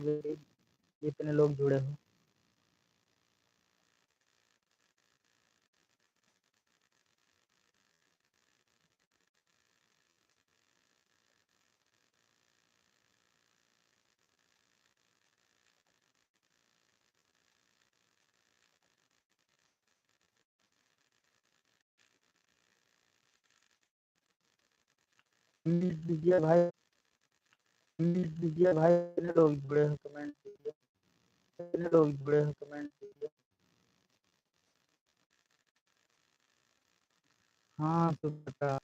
करोगे जितने लोग जुड़े हो। दीजिए भाई, दीजिए भाई, कितने लोग जुड़े हो कमेंट दीजिए, कितने लोग जुड़े हो कमेंट दीजिए। हाँ सुबह